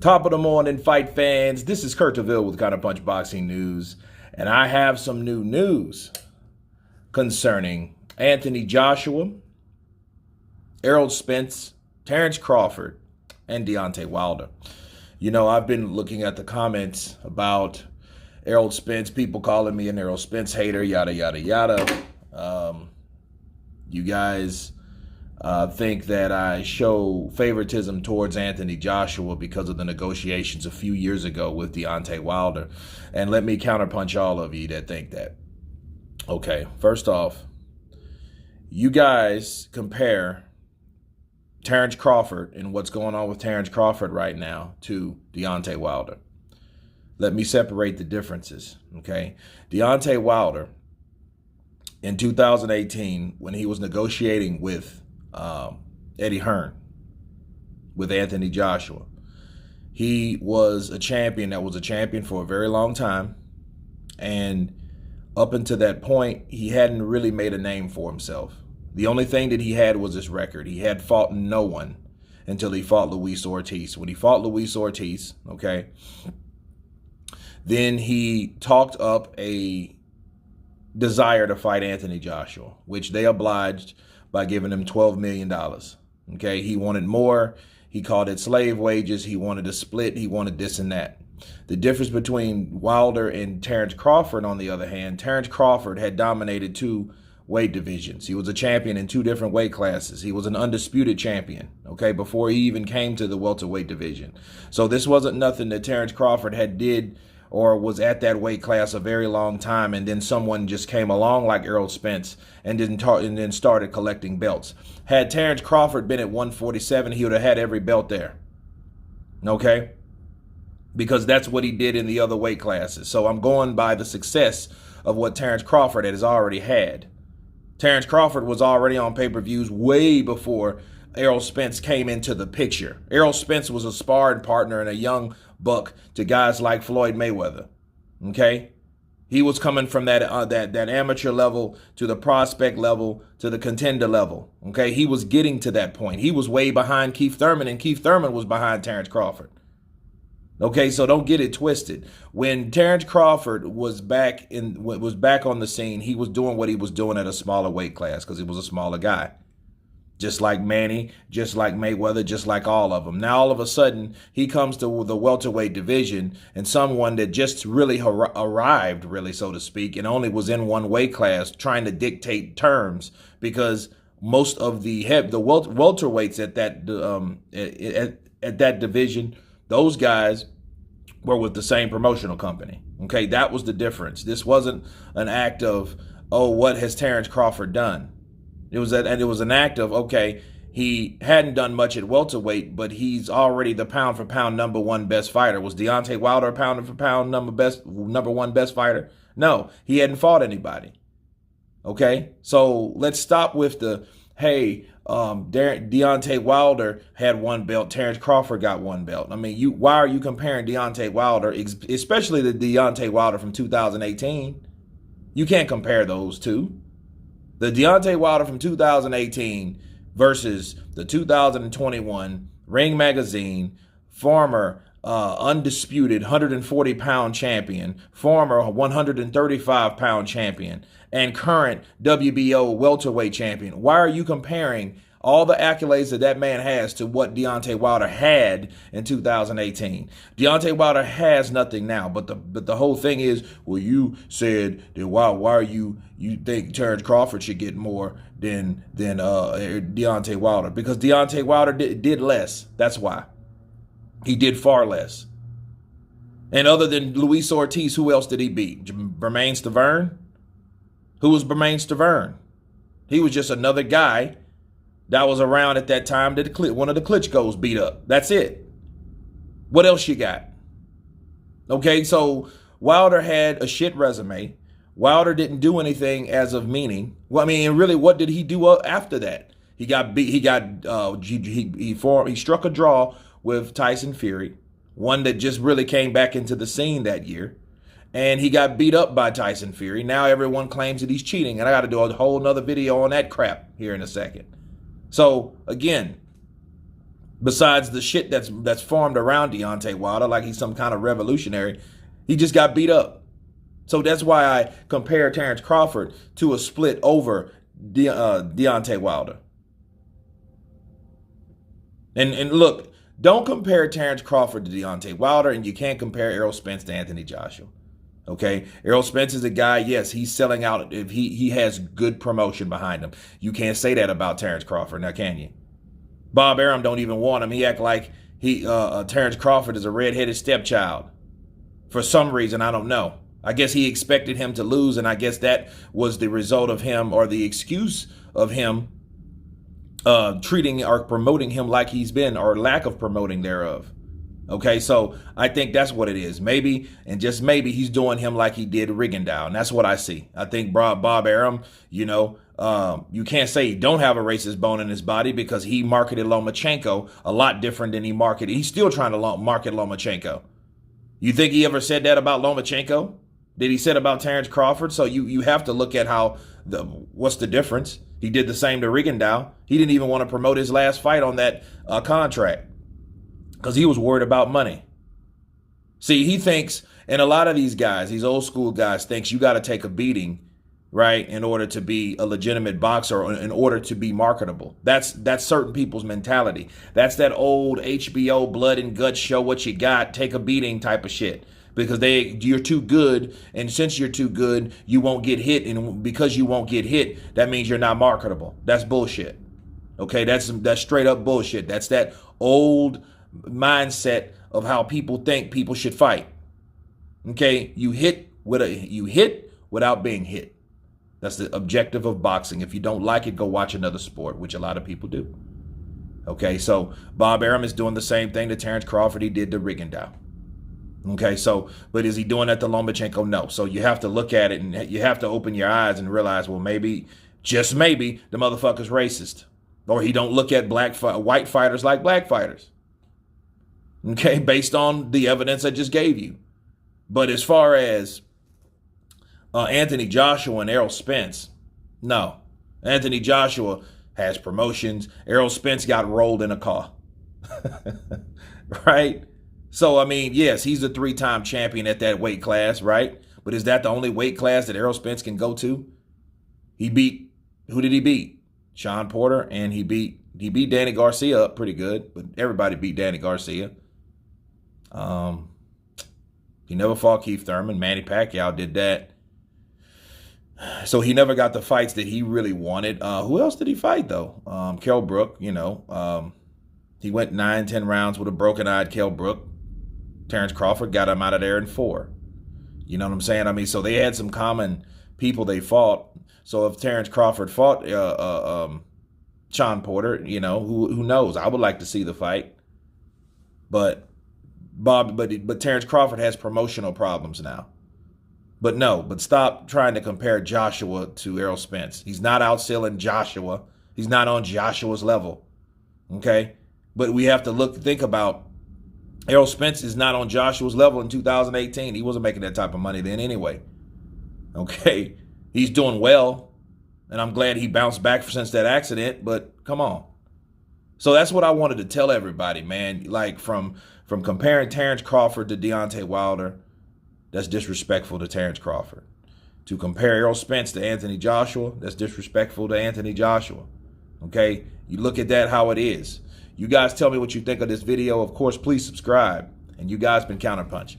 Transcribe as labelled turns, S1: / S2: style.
S1: Top of the morning, fight fans. This is Kurt DeVille with Counterpunch Boxing News, and I have some new news concerning Anthony Joshua, Errol Spence, Terence Crawford, and Deontay Wilder. You know, I've been looking at the comments about Errol Spence, people calling me an Errol Spence hater, yada, yada, yada. You guys think that I show favoritism towards Anthony Joshua because of the negotiations a few years ago with Deontay Wilder. And let me counterpunch all of you that think that. Okay, first off, you guys compare Terence Crawford and what's going on with Terence Crawford right now to Deontay Wilder. Let me separate the differences, okay? Deontay Wilder, in 2018, when he was negotiating with Eddie Hearn, with Anthony Joshua, he was a champion that was a champion for a very long time. And up until that point, he hadn't really made a name for himself. The only thing that he had was his record. He had fought no one until he fought Luis Ortiz. When he fought Luis Ortiz, okay, then he talked up a desire to fight Anthony Joshua, which they obliged by giving him $12 million. Okay, he wanted more. He called it slave wages. He wanted a split. He wanted this and that. The difference between Wilder and Terence Crawford, on the other hand, Terence Crawford had dominated two weight divisions. He was a champion in two different weight classes. He was an undisputed champion, okay, before he even came to the welterweight division. So this wasn't nothing that Terence Crawford had did or was at that weight class a very long time, and then someone just came along like Errol Spence and then started collecting belts. Had Terence Crawford been at 147, he would have had every belt there, okay? Because that's what he did in the other weight classes. So I'm going by the success of what Terence Crawford has already had. Terence Crawford was already on pay-per-views way before Errol Spence came into the picture. Errol Spence was a sparring partner and a young buck to guys like Floyd Mayweather. Okay, he was coming from that amateur level to the prospect level to the contender level. Okay, he was getting to that point. He was way behind Keith Thurman, and Keith Thurman was behind Terence Crawford. Okay, so don't get it twisted. When Terence Crawford was back on the scene, he was doing what he was doing at a smaller weight class because he was a smaller guy. Just like Manny, just like Mayweather, just like all of them. Now, all of a sudden, he comes to the welterweight division, and someone that just really arrived, really, so to speak, and only was in one weight class trying to dictate terms, because most of the welterweights at that division, those guys were with the same promotional company. Okay, that was the difference. This wasn't an act of, oh, what has Terence Crawford done? It was an act of, okay, he hadn't done much at welterweight, but he's already the pound for pound number one best fighter. Was Deontay Wilder pound for pound number one best fighter? No, he hadn't fought anybody. Okay, so let's stop with the, hey, Deontay Wilder had one belt, Terence Crawford got one belt. I mean, why are you comparing Deontay Wilder, especially the Deontay Wilder from 2018? You can't compare those two. The Deontay Wilder from 2018 versus the 2021 Ring Magazine former undisputed 140-pound champion, former 135-pound champion, and current WBO welterweight champion. Why are you comparing all the accolades that man has to what Deontay Wilder had in 2018? Deontay Wilder has nothing now, but the whole thing is, well, you said that why are you think Terence Crawford should get more than Deontay Wilder? Because Deontay Wilder did less. That's why. He did far less. And other than Luis Ortiz, who else did he beat? Bermane Stiverne? Who was Bermane Stiverne? He was just another guy that was around at that time that one of the Klitschko's beat up. That's it. What else you got? Okay, so Wilder had a shit resume. Wilder didn't do anything as of meaning. Well, I mean, really, what did he do after that? He got beat. He struck a draw with Tyson Fury, one that just really came back into the scene that year. And he got beat up by Tyson Fury. Now everyone claims that he's cheating, and I got to do a whole nother video on that crap here in a second. So, again, Besides the shit that's formed around Deontay Wilder, like he's some kind of revolutionary, he just got beat up. So that's why I compare Terence Crawford to a split over Deontay Wilder. And look, don't compare Terence Crawford to Deontay Wilder, and you can't compare Errol Spence to Anthony Joshua. Okay, Errol Spence is a guy, yes, he's selling out. If he has good promotion behind him. You can't say that about Terence Crawford, now can you? Bob Arum don't even want him. He act like Terence Crawford is a redheaded stepchild. For some reason, I don't know. I guess he expected him to lose, and I guess that was the result of him, or the excuse of him treating or promoting him like he's been, or lack of promoting thereof. Okay, so I think that's what it is. Maybe, and just maybe, he's doing him like he did Rigondeaux, and that's what I see. I think Bob Arum, you can't say he don't have a racist bone in his body, because he marketed Lomachenko a lot different than he marketed. He's still trying to market Lomachenko. You think he ever said that about Lomachenko? Did he say it about Terence Crawford? So you have to look at what's the difference. He did the same to Rigondeaux. He didn't even want to promote his last fight on that contract because he was worried about money. See, he thinks, and a lot of these guys, these old school guys, thinks you got to take a beating, right, in order to be a legitimate boxer, or in order to be marketable. That's certain people's mentality. That's that old HBO blood and guts, show what you got, take a beating type of shit. Because you're too good, and since you're too good, you won't get hit, and because you won't get hit, that means you're not marketable. That's bullshit. Okay, that's straight up bullshit. That's that old mindset of how people think people should fight. Okay, you hit without being hit. That's the objective of boxing. If you don't like it, go watch another sport, which a lot of people do. Okay, so Bob Arum is doing the same thing to Terence Crawford he did to Rigondeaux. Okay, so, but is he doing that to Lomachenko? No. So you have to look at it, and you have to open your eyes and realize, well, maybe, just maybe, the motherfucker's racist. Or he don't look at white fighters like black fighters. Okay, based on the evidence I just gave you. But as far as Anthony Joshua and Errol Spence, no. Anthony Joshua has promotions. Errol Spence got rolled in a car. Right? So, I mean, yes, he's a 3-time champion at that weight class, right? But is that the only weight class that Errol Spence can go to? Who did he beat? Sean Porter, and he beat Danny Garcia up pretty good, but everybody beat Danny Garcia. He never fought Keith Thurman. Manny Pacquiao did that. So he never got the fights that he really wanted. Who else did he fight, though? Kell Brook, he went 9-10 rounds with a broken-eyed Kell Brook. Terence Crawford got him out of there in 4. You know what I'm saying? I mean, so they had some common people they fought. So if Terence Crawford fought Sean Porter, who knows? I would like to see the fight. But Terence Crawford has promotional problems now. But stop trying to compare Joshua to Errol Spence. He's not outselling Joshua. He's not on Joshua's level. Okay? But we have to think about Errol Spence is not on Joshua's level in 2018. He wasn't making that type of money then anyway. Okay? He's doing well, and I'm glad he bounced back since that accident, but come on. So that's what I wanted to tell everybody, man. Like, from comparing Terence Crawford to Deontay Wilder, that's disrespectful to Terence Crawford. To compare Errol Spence to Anthony Joshua, that's disrespectful to Anthony Joshua. Okay? You look at that how it is. You guys tell me what you think of this video. Of course, please subscribe. And you guys been counterpunching.